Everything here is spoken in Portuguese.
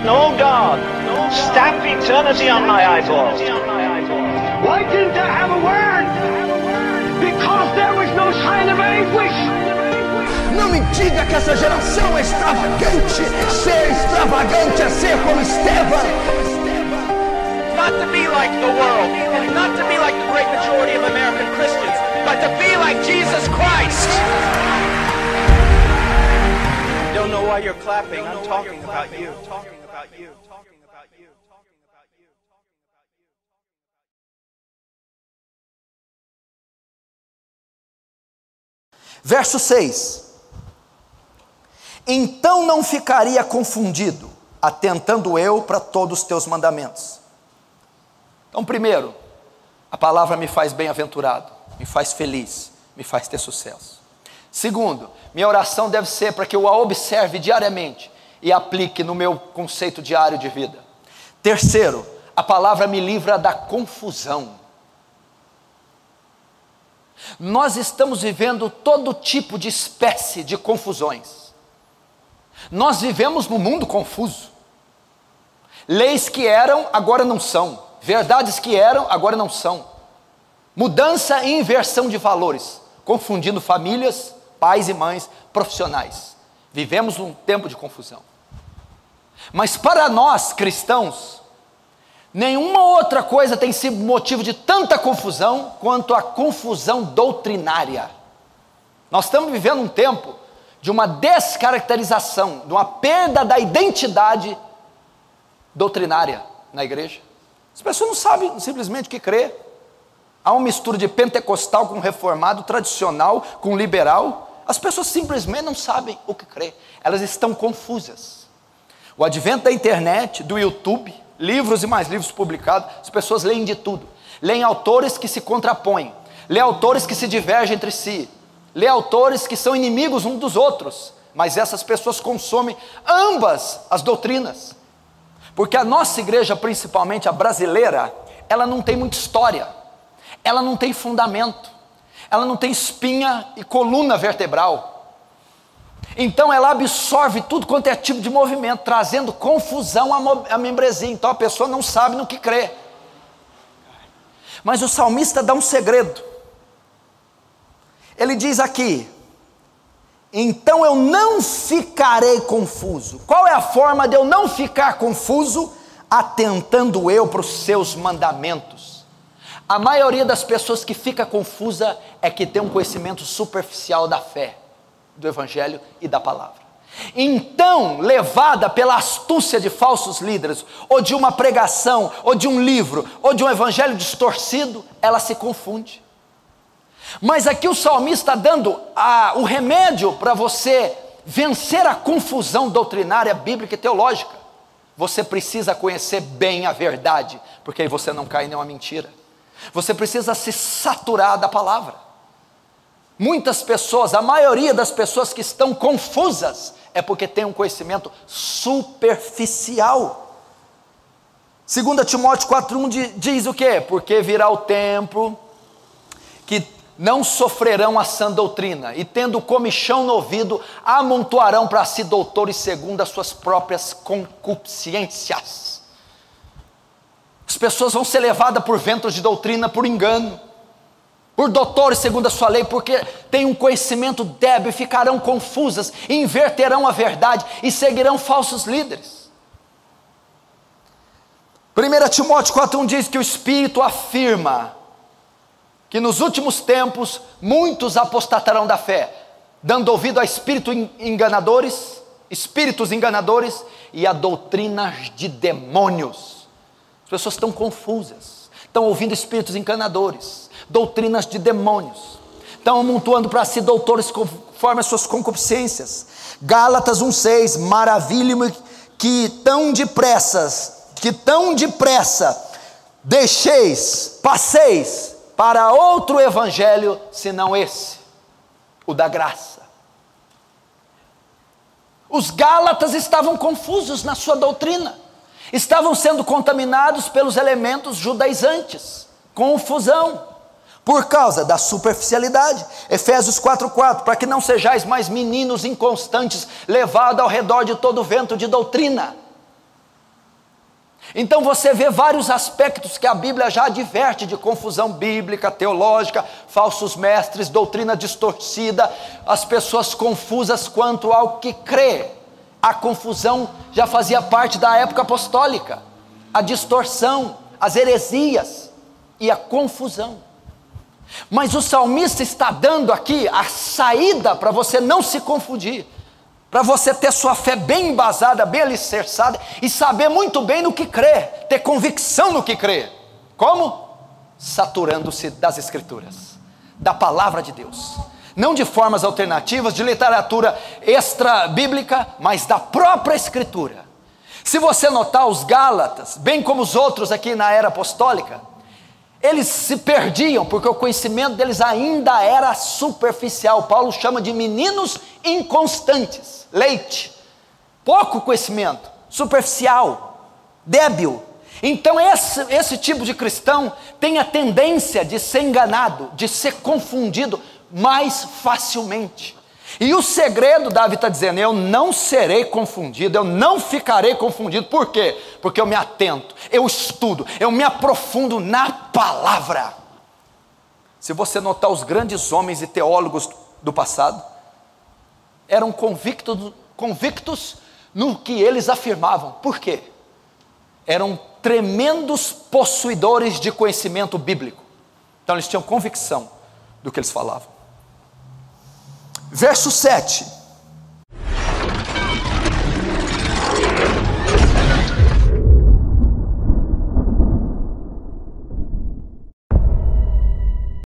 no God. Stamp eternity on my eyeballs. Why didn't I have a word? Because there was no sign of anguish. Não me diga que essa geração é extravagante. Ser extravagante é ser como Estevão. Not to be like the world, and not to be like the great majority of American Christians, but to be like Jesus Christ. Don't know why you're clapping. I'm talking about you. Talking about you. Talking about you. Talking about you. Verso 6. Então não ficaria confundido, atentando eu para todos os teus mandamentos. Então, primeiro, a palavra me faz bem-aventurado, me faz feliz, me faz ter sucesso. Segundo, minha oração deve ser para que eu a observe diariamente e aplique no meu conceito diário de vida. Terceiro, a palavra me livra da confusão. Nós estamos vivendo todo tipo de espécie de confusões. Nós vivemos num mundo confuso. Leis que eram, agora não são. Verdades que eram, agora não são. Mudança e inversão de valores, confundindo famílias, pais e mães, profissionais. Vivemos num tempo de confusão. Mas para nós cristãos, nenhuma outra coisa tem sido motivo de tanta confusão quanto a confusão doutrinária. Nós estamos vivendo um tempo de uma descaracterização, de uma perda da identidade doutrinária na igreja. As pessoas não sabem simplesmente o que crer. Há uma mistura de pentecostal com reformado, tradicional com liberal. As pessoas simplesmente não sabem o que crer. Elas estão confusas. O advento da internet, do YouTube, livros e mais livros publicados, as pessoas leem de tudo. Leem autores que se contrapõem, leem autores que se divergem entre si, leem autores que são inimigos uns dos outros, mas essas pessoas consomem ambas as doutrinas. Porque a nossa igreja, principalmente a brasileira, ela não tem muita história, ela não tem fundamento, ela não tem espinha e coluna vertebral. Então ela absorve tudo quanto é tipo de movimento, trazendo confusão à membresia. Então a pessoa não sabe no que crê. Mas o salmista dá um segredo. Ele diz aqui: então eu não ficarei confuso. Qual é a forma de eu não ficar confuso? Atentando eu para os seus mandamentos. A maioria das pessoas que fica confusa é que tem um conhecimento superficial da fé, do evangelho e da palavra. Então, levada pela astúcia de falsos líderes, ou de uma pregação, ou de um livro, ou de um evangelho distorcido, ela se confunde. Mas aqui o salmista está dando o remédio para você vencer a confusão doutrinária, bíblica e teológica. Você precisa conhecer bem a verdade, porque aí você não cai em nenhuma mentira. Você precisa se saturar da palavra. Muitas pessoas, a maioria das pessoas que estão confusas, é porque tem um conhecimento superficial. 2 Timóteo 4,1 diz o quê? Porque virá o tempo que não sofrerão a sã doutrina, e tendo comichão no ouvido, amontoarão para si doutores segundo as suas próprias concupiscências. As pessoas vão ser levadas por ventos de doutrina, por engano, por doutores segundo a sua lei, porque têm um conhecimento débil, ficarão confusas, inverterão a verdade e seguirão falsos líderes. 1 Timóteo 4,1 diz que o Espírito afirma que nos últimos tempos muitos apostatarão da fé, dando ouvido a espíritos enganadores e a doutrinas de demônios. As pessoas estão confusas, estão ouvindo espíritos enganadores, doutrinas de demônios, estão amontoando para si doutores conforme as suas concupiscências. Gálatas 1,6, maravilha-me que tão depressa passeis para outro evangelho, senão esse, o da graça. Os gálatas estavam confusos na sua doutrina, estavam sendo contaminados pelos elementos judaizantes, confusão, por causa da superficialidade. Efésios 4,4, para que não sejais mais meninos inconstantes, levados ao redor de todo vento de doutrina. Então você vê vários aspectos que a Bíblia já adverte de confusão bíblica, teológica, falsos mestres, doutrina distorcida, as pessoas confusas quanto ao que crê. A confusão já fazia parte da época apostólica, a distorção, as heresias e a confusão. Mas o salmista está dando aqui a saída para você não se confundir, para você ter sua fé bem embasada, bem alicerçada e saber muito bem no que crê, ter convicção no que crê. Como? Saturando-se das Escrituras, da palavra de Deus, não de formas alternativas, de literatura extra-bíblica, mas da própria Escritura. Se você notar, os Gálatas, bem como os outros aqui na era apostólica, eles se perdiam, porque o conhecimento deles ainda era superficial. Paulo chama de meninos inconstantes, leite, pouco conhecimento, superficial, débil. Então esse tipo de cristão tem a tendência de ser enganado, de ser confundido mais facilmente. E o segredo, Davi está dizendo, eu não serei confundido, eu não ficarei confundido. Por quê? Porque eu me atento, eu estudo, eu me aprofundo na palavra. Se você notar, os grandes homens e teólogos do passado eram convictos no que eles afirmavam. Por quê? Eram tremendos possuidores de conhecimento bíblico. Então eles tinham convicção do que eles falavam. Verso 7,